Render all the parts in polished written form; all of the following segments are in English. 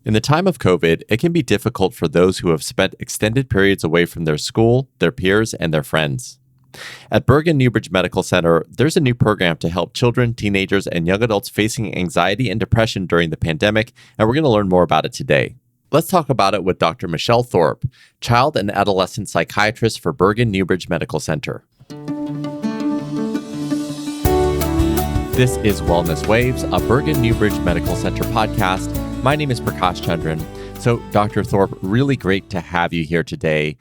In the time of COVID, it can be difficult for those who have spent extended periods away from their school, their peers, and their friends. At Bergen Newbridge Medical Center, there's a new program to help children, teenagers, and young adults facing anxiety and depression during the pandemic, and we're going to learn more about it today. Let's talk about it with Dr. Michelle Thorpe, child and adolescent psychiatrist for Bergen Newbridge Medical Center. This is Wellness Waves, a Bergen Newbridge Medical Center podcast. My name is Prakash Chandran. So, Dr. Thorpe, really great to have you here today.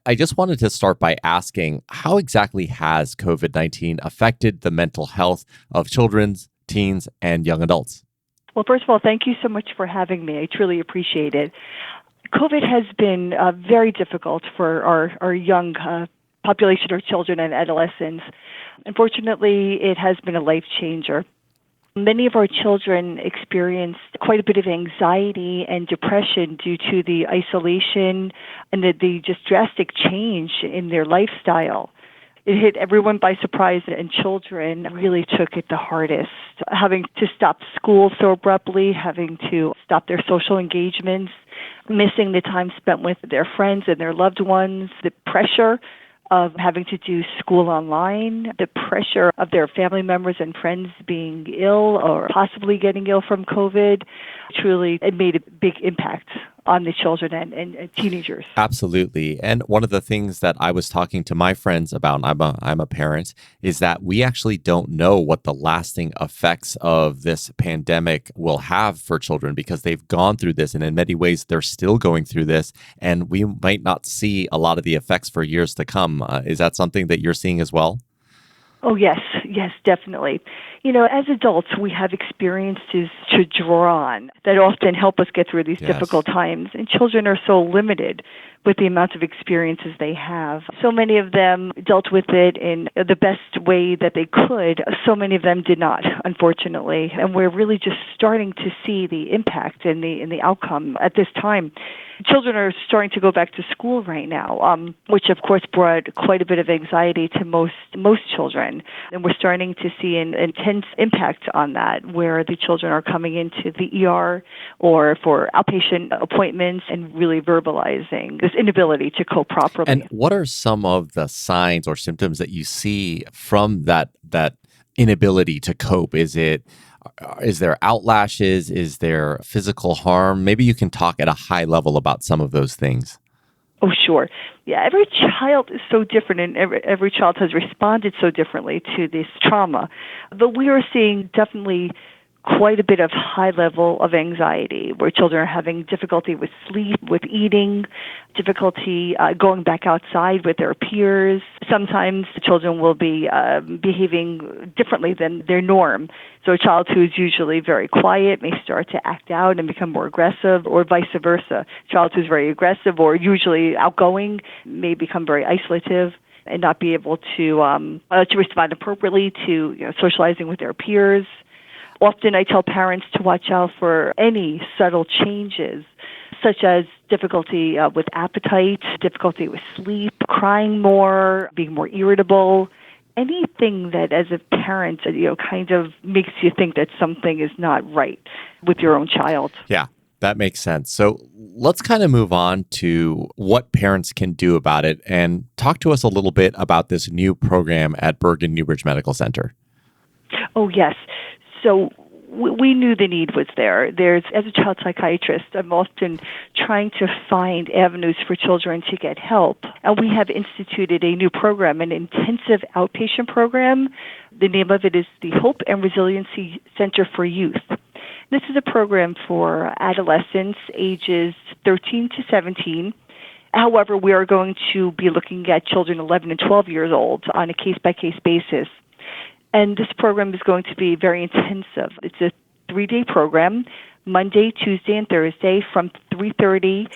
I just wanted to start by asking, how exactly has COVID-19 affected the mental health of children, teens, and young adults? Well, first of all, thank you so much for having me. I truly appreciate it. COVID has been very difficult for our young population, our children and adolescents. Unfortunately, it has been a life changer. Many of our children experienced quite a bit of anxiety and depression due to the isolation and the just drastic change in their lifestyle. It hit everyone by surprise, and children really took it the hardest. Having to stop school so abruptly, having to stop their social engagements, missing the time spent with their friends and their loved ones, the pressure of having to do school online, the pressure of their family members and friends being ill or possibly getting ill from COVID. Truly, it made a big impact on the children and teenagers. Absolutely. And one of the things that I was talking to my friends about, I'm a parent, is that we actually don't know what the lasting effects of this pandemic will have for children because they've gone through this. And in many ways, they're still going through this. And we might not see a lot of the effects for years to come. Is that something that you're seeing as well? Oh, yes, definitely. As adults, we have experiences to draw on that often help us get through these difficult times. And children are so limited with the amount of experiences they have. So many of them dealt with it in the best way that they could. So many of them did not, unfortunately. And we're really just starting to see the impact and the outcome at this time. Children are starting to go back to school right now, which of course brought quite a bit of anxiety to most children. And we're starting to see an intense impact on that, where the children are coming into the ER or for outpatient appointments and really verbalizing this inability to cope properly. And what are some of the signs or symptoms that you see from that inability to cope? Is there outlashes? Is there physical harm? Maybe you can talk at a high level about some of those things. Oh, sure. Yeah, every child is so different, and every child has responded so differently to this trauma. But we are seeing definitely quite a bit of high level of anxiety, where children are having difficulty with sleep, with eating, difficulty going back outside with their peers. Sometimes the children will be behaving differently than their norm. So a child who is usually very quiet may start to act out and become more aggressive, or vice versa. A child who's very aggressive or usually outgoing may become very isolative and not be able to respond appropriately to socializing with their peers. Often I tell parents to watch out for any subtle changes, such as difficulty with appetite, difficulty with sleep, crying more, being more irritable. Anything that, as a parent, kind of makes you think that something is not right with your own child. Yeah, that makes sense. So let's kind of move on to what parents can do about it and talk to us a little bit about this new program at Bergen Newbridge Medical Center. Oh, yes. So we knew the need was there. As a child psychiatrist, I'm often trying to find avenues for children to get help. And we have instituted a new program, an intensive outpatient program. The name of it is the Hope and Resiliency Center for Youth. This is a program for adolescents ages 13 to 17. However, we are going to be looking at children 11 and 12 years old on a case-by-case basis. And this program is going to be very intensive. It's a 3-day program, Monday, Tuesday, and Thursday from 3:30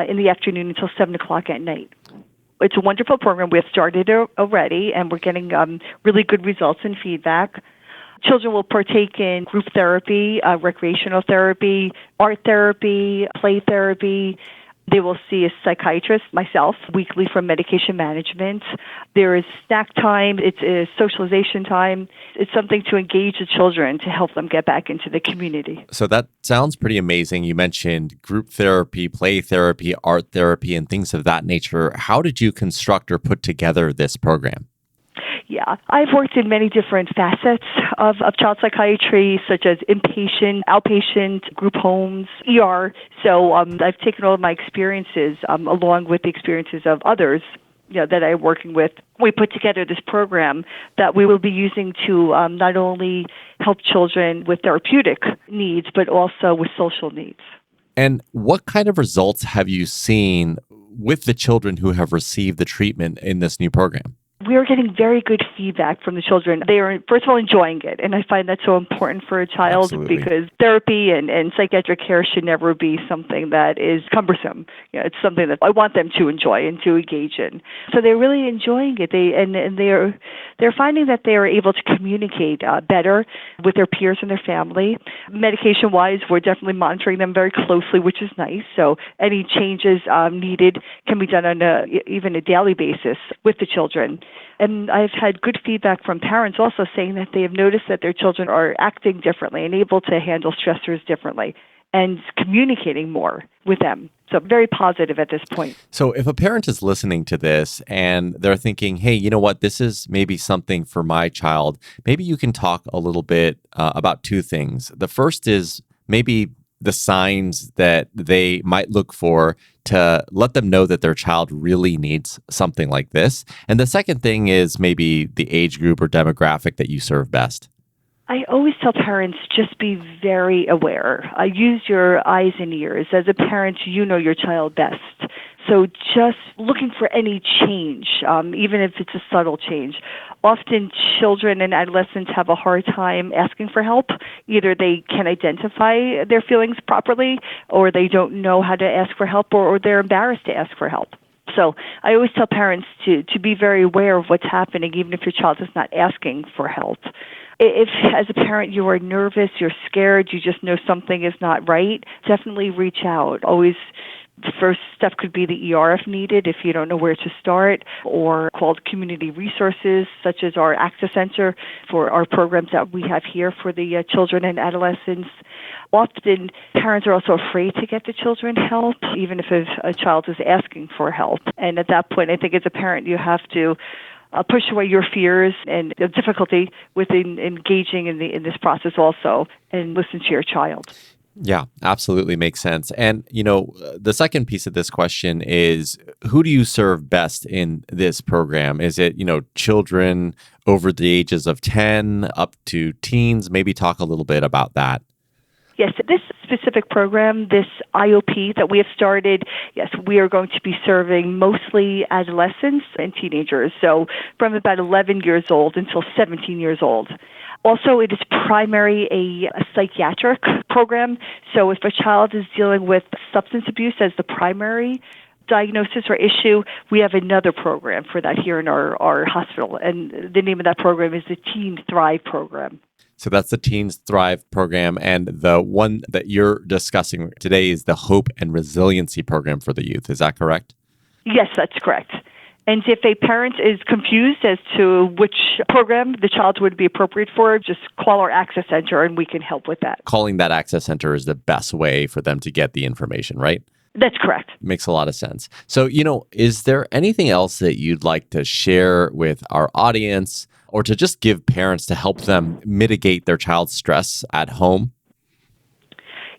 in the afternoon until 7 o'clock at night. It's a wonderful program. We have started already, and we're getting really good results and feedback. Children will partake in group therapy, recreational therapy, art therapy, play therapy, They will see a psychiatrist, myself, weekly for medication management. There is snack time. It's a socialization time. It's something to engage the children to help them get back into the community. So that sounds pretty amazing. You mentioned group therapy, play therapy, art therapy, and things of that nature. How did you construct or put together this program? Yeah, I've worked in many different facets of child psychiatry, such as inpatient, outpatient, group homes, ER. So I've taken all of my experiences along with the experiences of others that I'm working with. We put together this program that we will be using to not only help children with therapeutic needs, but also with social needs. And what kind of results have you seen with the children who have received the treatment in this new program? We are getting very good feedback from the children. They are, first of all, enjoying it. And I find that so important for a child. Absolutely. Because therapy and psychiatric care should never be something that is cumbersome. It's something that I want them to enjoy and to engage in. So they're really enjoying it. They're finding that they are able to communicate better with their peers and their family. Medication-wise, we're definitely monitoring them very closely, which is nice. So any changes needed can be done on even a daily basis with the children. And I've had good feedback from parents also saying that they have noticed that their children are acting differently and able to handle stressors differently and communicating more with them. So very positive at this point. So if a parent is listening to this and they're thinking, hey, you know what, this is maybe something for my child, maybe you can talk a little bit about two things. The first is maybe the signs that they might look for to let them know that their child really needs something like this. And the second thing is maybe the age group or demographic that you serve best. I always tell parents, just be very aware. Use your eyes and ears. As a parent, you know your child best. So just looking for any change, even if it's a subtle change. Often children and adolescents have a hard time asking for help. Either they can identify their feelings properly, or they don't know how to ask for help, or they're embarrassed to ask for help. So I always tell parents to be very aware of what's happening, even if your child is not asking for help. If, as a parent, you are nervous, you're scared, you just know something is not right, definitely reach out. Always, the first step could be the ER if needed, if you don't know where to start, or called community resources, such as our Access Center for our programs that we have here for the children and adolescents. Often, parents are also afraid to get the children help, even if a child is asking for help. And at that point, I think as a parent, you have to push away your fears and the difficulty with engaging in this process also, and listen to your child. Yeah, absolutely makes sense. And, the second piece of this question is, who do you serve best in this program? Is it, children over the ages of 10 up to teens? Maybe talk a little bit about that. Yes, this specific program, this IOP that we have started, yes, we are going to be serving mostly adolescents and teenagers, so from about 11 years old until 17 years old. Also, it is primary a psychiatric program, so if a child is dealing with substance abuse as the primary diagnosis or issue, we have another program for that here in our hospital, and the name of that program is the Teen Thrive Program. So that's the Teens Thrive program. And the one that you're discussing today is the Hope and Resiliency program for the youth. Is that correct? Yes, that's correct. And if a parent is confused as to which program the child would be appropriate for, just call our Access Center and we can help with that. Calling that Access Center is the best way for them to get the information, right? That's correct. Makes a lot of sense. So, is there anything else that you'd like to share with our audience or to just give parents to help them mitigate their child's stress at home?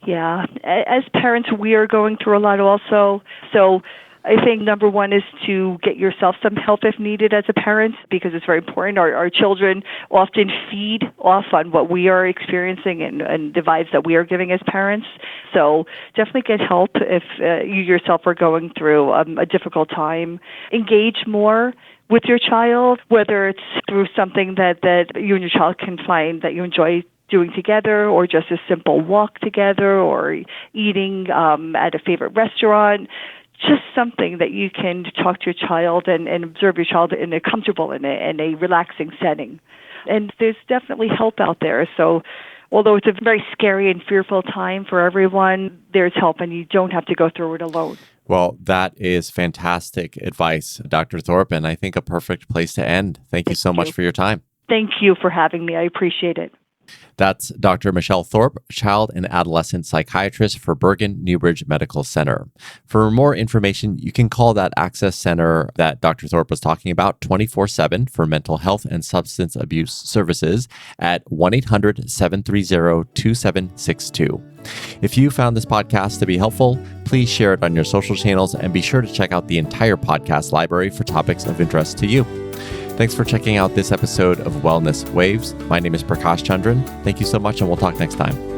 Yeah. As parents, we are going through a lot also. So I think number one is to get yourself some help if needed as a parent, because it's very important. Our children often feed off on what we are experiencing and the vibes that we are giving as parents. So definitely get help if you yourself are going through a difficult time. Engage more with your child, whether it's through something that you and your child can find that you enjoy doing together, or just a simple walk together, or eating at a favorite restaurant. Just something that you can talk to your child and observe your child in a comfortable, in a relaxing setting. And there's definitely help out there. So although it's a very scary and fearful time for everyone, there's help and you don't have to go through it alone. Well, that is fantastic advice, Dr. Thorpe, and I think a perfect place to end. Thank you so much for your time. Thank you for having me. I appreciate it. That's Dr. Michelle Thorpe, child and adolescent psychiatrist for Bergen Newbridge Medical Center. For more information, you can call that access center that Dr. Thorpe was talking about 24/7 for mental health and substance abuse services at 1-800-730-2762. If you found this podcast to be helpful, please share it on your social channels and be sure to check out the entire podcast library for topics of interest to you. Thanks for checking out this episode of Wellness Waves. My name is Prakash Chandran. Thank you so much, and we'll talk next time.